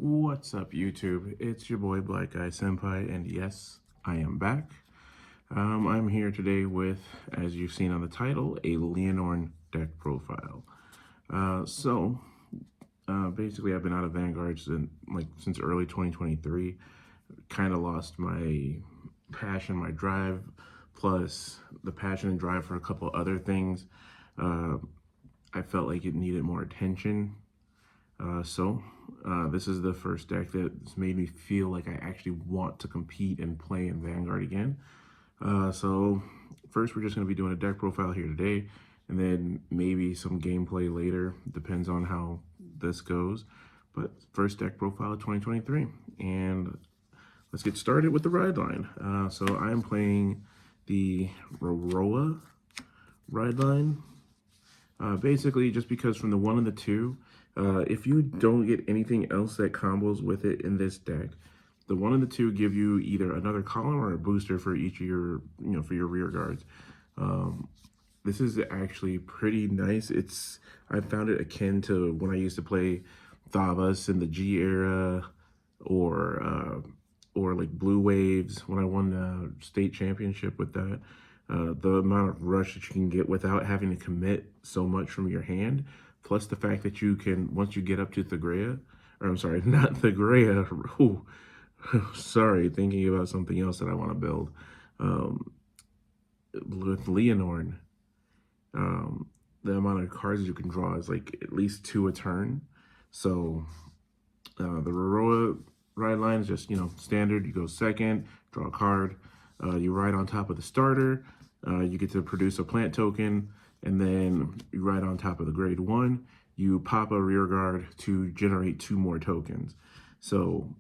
What's up, YouTube? It's your boy Black Guy Senpai, and yes, I am back. I'm here today with, as you've seen on the title, a Lianorn deck profile. Basically, I've been out of Vanguard since early 2023. Kind of lost my passion, my drive, plus the passion and drive for a couple other things. I felt like it needed more attention. This is the first deck that's made me feel like I actually want to compete and play in Vanguard again. First we're just going to be doing a deck profile here today, and then maybe some gameplay later, depends on how this goes. But first deck profile of 2023, and let's get started with the ride line. So I'm playing the Roroa ride line. Basically, just because from the 1 and the 2, if you don't get anything else that combos with it in this deck, the 1 and the 2 give you either another column or a booster for each of your, for your rear guards. This is actually pretty nice. I found it akin to when I used to play Thavas in the G era, or like Blue Waves when I won the state championship with that. The amount of rush that you can get without having to commit so much from your hand, plus the fact that you can, once you get up to Thagrea, or I'm sorry, not Thagrea, ooh, sorry, thinking about something else that I want to build. With Lianorn, the amount of cards you can draw is like at least 2 a turn. So the Roroa ride line is just, standard. You go second, draw a card, you ride on top of the starter, you get to produce a plant token, and then you ride on top of the grade 1, you pop a rear guard to generate 2 more tokens. So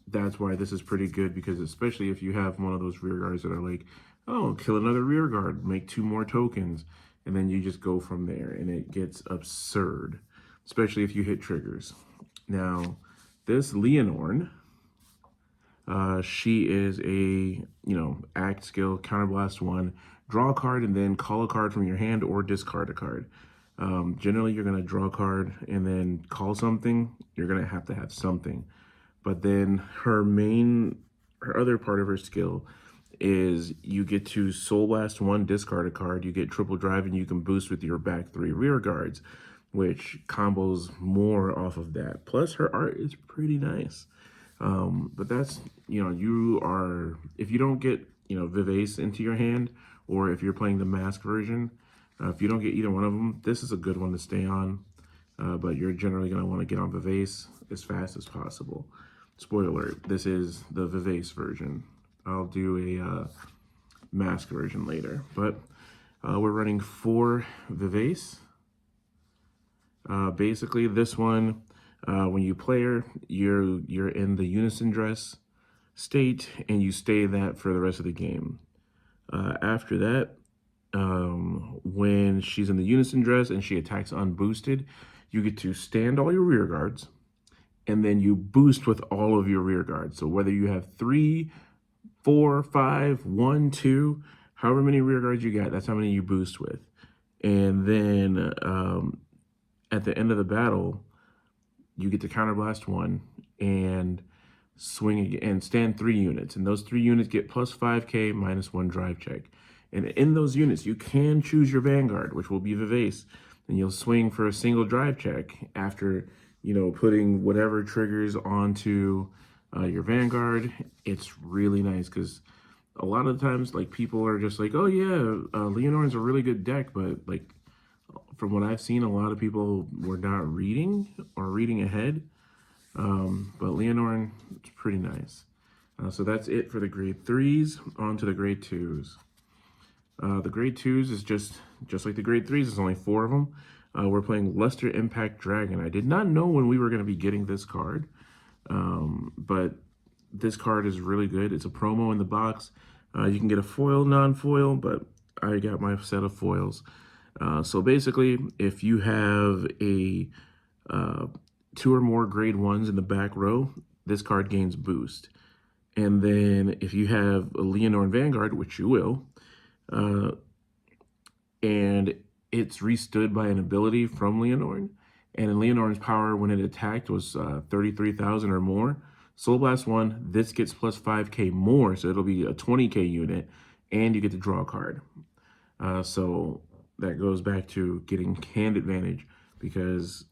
that's why this is pretty good, because especially if you have one of those rear guards that are like, oh, kill another rear guard, make 2 more tokens, and then you just go from there, and it gets absurd, especially if you hit triggers. Now, this Lianorn, she is a, act skill, counterblast 1, draw a card, and then call a card from your hand or discard a card. Generally, you're going to draw a card and then call something. You're going to have something. But then her other part of her skill is you get to Soul Blast 1, discard a card, you get triple drive, and you can boost with your back 3 rear guards, which combos more off of that. Plus, her art is pretty nice. But that's, if you don't get, Vivace into your hand, or if you're playing the mask version, if you don't get either one of them, this is a good one to stay on. But you're generally going to want to get on Vivace as fast as possible. Spoiler alert, this is the Vivace version. I'll do a mask version later. But we're running 4 Vivace. Basically, this one, when you play her, you're in the unison dress state, and you stay that for the rest of the game. After that, when she's in the unison dress and she attacks unboosted, you get to stand all your rear guards, and then you boost with all of your rear guards. So whether you have 3, 4, 5, 1, 2, however many rear guards you got, that's how many you boost with. And then at the end of the battle, you get to counterblast 1 and swing and stand 3 units. And those 3 units get plus 5k minus 1 drive check. And in those units, you can choose your Vanguard, which will be Vivace. And you'll swing for a single drive check after, putting whatever triggers onto your Vanguard. It's really nice, because a lot of the times, like, people are just like, oh yeah, Lianorn's a really good deck, but like, from what I've seen, a lot of people were not reading or reading ahead. But Lianorn, it's pretty nice. So that's it for the grade 3s. On to the grade 2s. The grade 2s is just like the grade 3s. There's only 4 of them. We're playing Luster Impact Dragon. I did not know when we were going to be getting this card, but this card is really good. It's a promo in the box. You can get a foil, non-foil, but I got my set of foils. So basically, if you have a 2 or more grade 1s in the back row, this card gains boost. And then if you have a Lianorn Vanguard, which you will, and it's restood by an ability from Lianorn, And in Lianorn's power, when it attacked, was 33,000 or more. Soul Blast 1, this gets plus 5k more, so it'll be a 20k unit, and you get to draw a card. So that goes back to getting hand advantage, because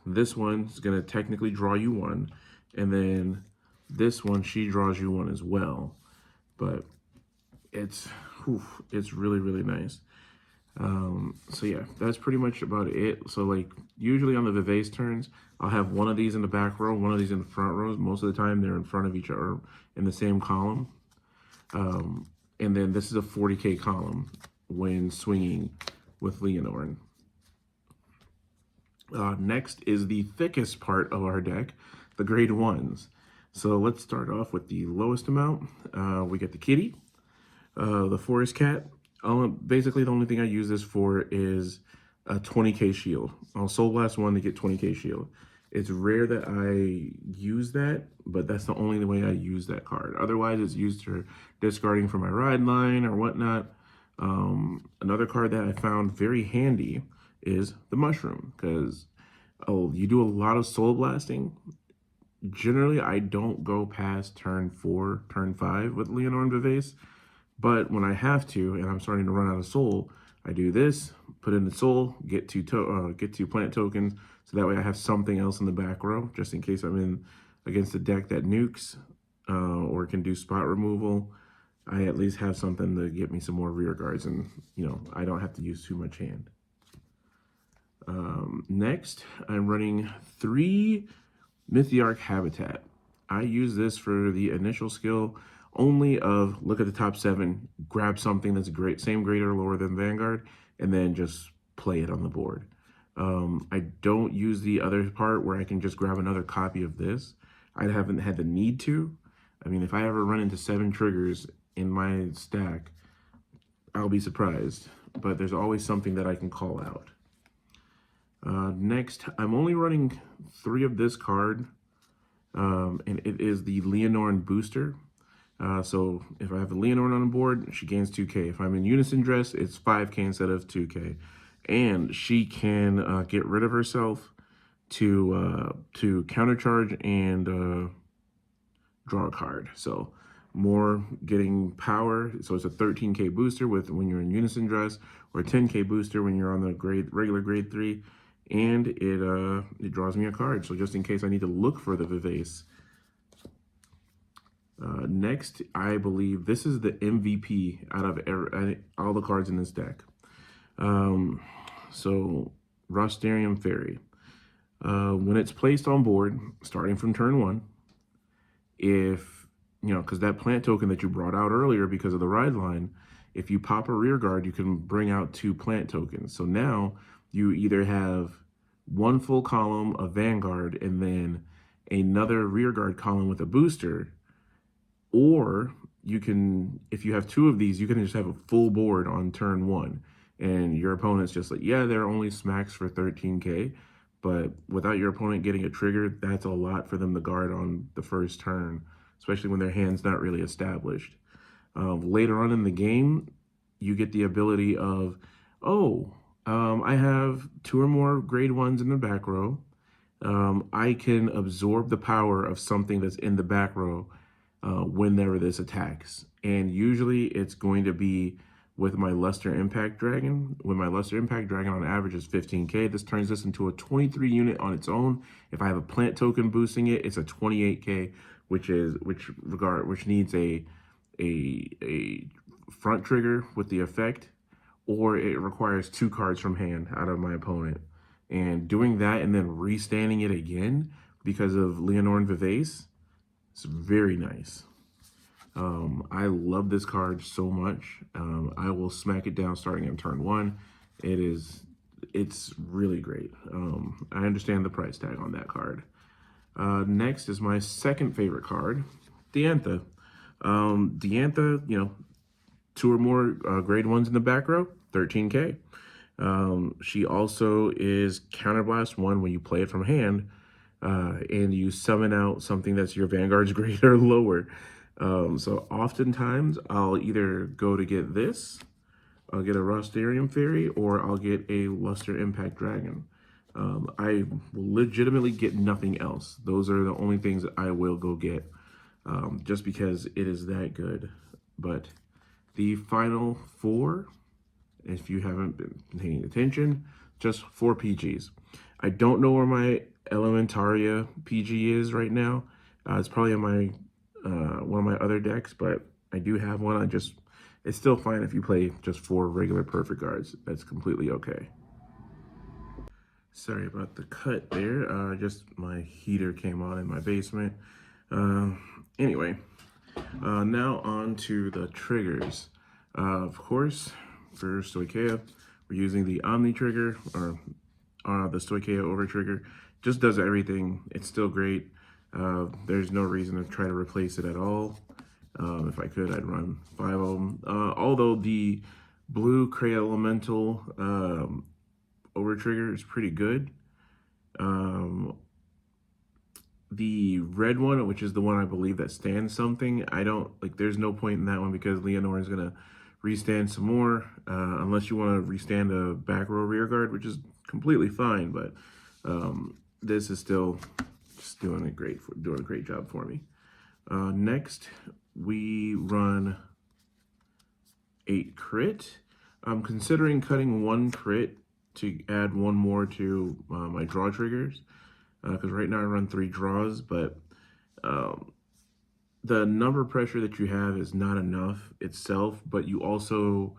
this one's going to technically draw you one, and then this one, she draws you one as well. But it's really, really nice. So yeah, that's pretty much about it. So like usually on the Vivace turns, I'll have one of these in the back row, one of these in the front rows. Most of the time they're in front of each other in the same column. And then this is a 40k column when swinging with Lianorn. Next is the thickest part of our deck, the grade 1s. So let's start off with the lowest amount. We get the kitty, the forest cat. Basically, the only thing I use this for is a 20k shield. I'll Soul Blast 1 to get 20k shield. It's rare that I use that, but that's the only way I use that card. Otherwise, it's used for discarding for my ride line or whatnot. Another card that I found very handy is the mushroom, because you do a lot of soul blasting. Generally, I don't go past turn 4, turn 5 with Lianorn Vivace, but when I have to, and I'm starting to run out of soul, I do this, put in the soul, get two plant tokens, so that way I have something else in the back row, just in case I'm in against a deck that nukes, or can do spot removal. I at least have something to get me some more rear guards, and I don't have to use too much hand. Next, I'm running 3 Mythiarch Habitat. I use this for the initial skill only of look at the top 7, grab something that's great, same grade or lower than Vanguard, and then just play it on the board. I don't use the other part where I can just grab another copy of this. I haven't had the need to. I mean, if I ever run into 7 triggers in my stack, I'll be surprised. But there's always something that I can call out. Next, I'm only running 3 of this card, and it is the Lianorn booster. So if I have a Lianorn on the board, she gains 2k. If I'm in Unison Dress, it's 5k instead of 2k. And she can get rid of herself to countercharge and draw a card. So more getting power. So it's a 13k booster when you're in Unison Dress, or a 10k booster when you're on the regular grade 3. And it draws me a card. So just in case I need to look for the Vivace. Next, I believe this is the MVP out of all the cards in this deck. So Rostarium Fairy. When it's placed on board, starting from turn 1, if, because that plant token that you brought out earlier because of the ride line, if you pop a rear guard, you can bring out 2 plant tokens. So now you either have 1 full column of Vanguard and then another rear guard column with a booster, or you can, if you have 2 of these, you can just have a full board on turn 1, and your opponent's just like, yeah, they're only smacks for 13k, but without your opponent getting a trigger, that's a lot for them to guard on the first turn, especially when their hand's not really established. Later on in the game, you get the ability of, I have 2 or more grade 1s in the back row. I can absorb the power of something that's in the back row whenever this attacks. And usually it's going to be with my Luster Impact Dragon. When my Luster Impact Dragon on average is 15k, this turns this into a 23 unit on its own. If I have a plant token boosting it, it's a 28k, which needs a front trigger with the effect, or it requires 2 cards from hand out of my opponent. And doing that and then restanding it again because of Lianorn Vivace, it's very nice. I love this card so much. I will smack it down starting on turn 1. It's really great. I understand the price tag on that card. Next is my second favorite card, Diantha. Diantha, 2 or more grade 1s in the back row, 13k. She also is Counterblast 1 when you play it from hand, and you summon out something that's your Vanguard's grade or lower. So oftentimes I'll either go to get this, I'll get a Rostarium Fairy, or I'll get a Luster Impact Dragon. I will legitimately get nothing else. Those are the only things that I will go get, just because it is that good. But the final four, if you haven't been paying attention, just 4 PGs. I don't know where my Elementaria PG is right now. It's probably in my one of my other decks, but I do have one. It's still fine if you play just 4 regular perfect guards. That's completely okay. Sorry about the cut there. Just my heater came on in my basement. Uh, anyway, now on to the triggers. Of course, for Stoicheia, we're using the Omni trigger, or the Stoicheia over trigger. Just does everything. It's still great. There's no reason to try to replace it at all. If I could, I'd run 5 of them. Although the blue Cray Elemental over trigger is pretty good. The red one, which is the one I believe that stands something, I don't like. There's no point in that one because Lianorn is gonna restand some more, unless you want to restand a back row rear guard, which is completely fine. But this is still just doing a great job for me. Next, we run 8 crit. I'm considering cutting 1 crit to add 1 more to my draw triggers, because right now I run 3 draws, but the number pressure that you have is not enough itself, but you also,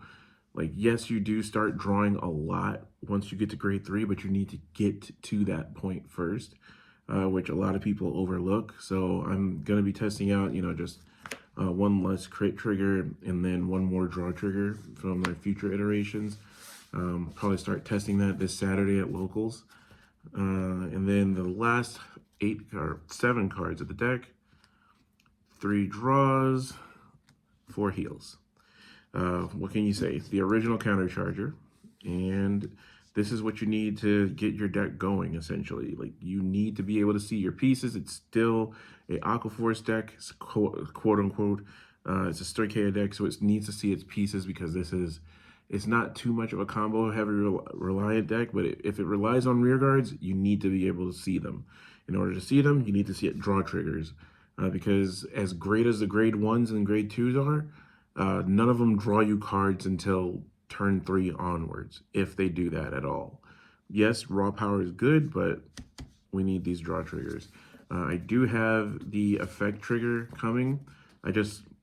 like, yes, you do start drawing a lot once you get to grade 3, but you need to get to that point first, which a lot of people overlook. So I'm going to be testing out, just 1 less crit trigger and then 1 more draw trigger from my future iterations. Probably start testing that this Saturday at locals. And then the last 7 cards of the deck: 3 draws, 4 heals. What can you say? It's the original countercharger, and this is what you need to get your deck going, essentially. Like, you need to be able to see your pieces. It's still a Aquaforce deck, quote unquote. It's a Stoicheia deck, so it needs to see its pieces, because it's not too much of a combo heavy reliant deck, but if it relies on rear guards, you need to be able to see them. In order to see them, you need to see it draw triggers, because as great as the grade 1s and grade 2s are, none of them draw you cards until turn 3 onwards, if they do that at all. Yes, raw power is good, but we need these draw triggers. I do have the effect trigger coming.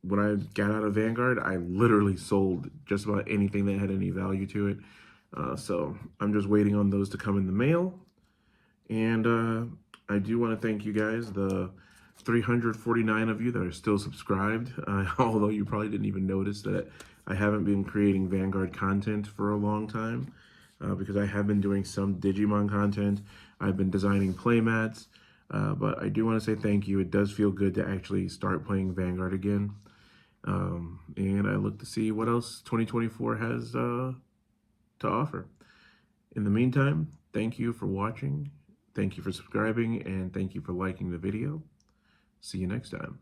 When I got out of Vanguard, I literally sold just about anything that had any value to it. So I'm just waiting on those to come in the mail. And I do want to thank you guys, the 349 of you that are still subscribed, although you probably didn't even notice that I haven't been creating Vanguard content for a long time, because I have been doing some Digimon content. I've been designing playmats, but I do want to say thank you. It does feel good to actually start playing Vanguard again. And I look to see what else 2024 has to offer. In the meantime, thank you for watching, thank you for subscribing, and thank you for liking the video. See you next time.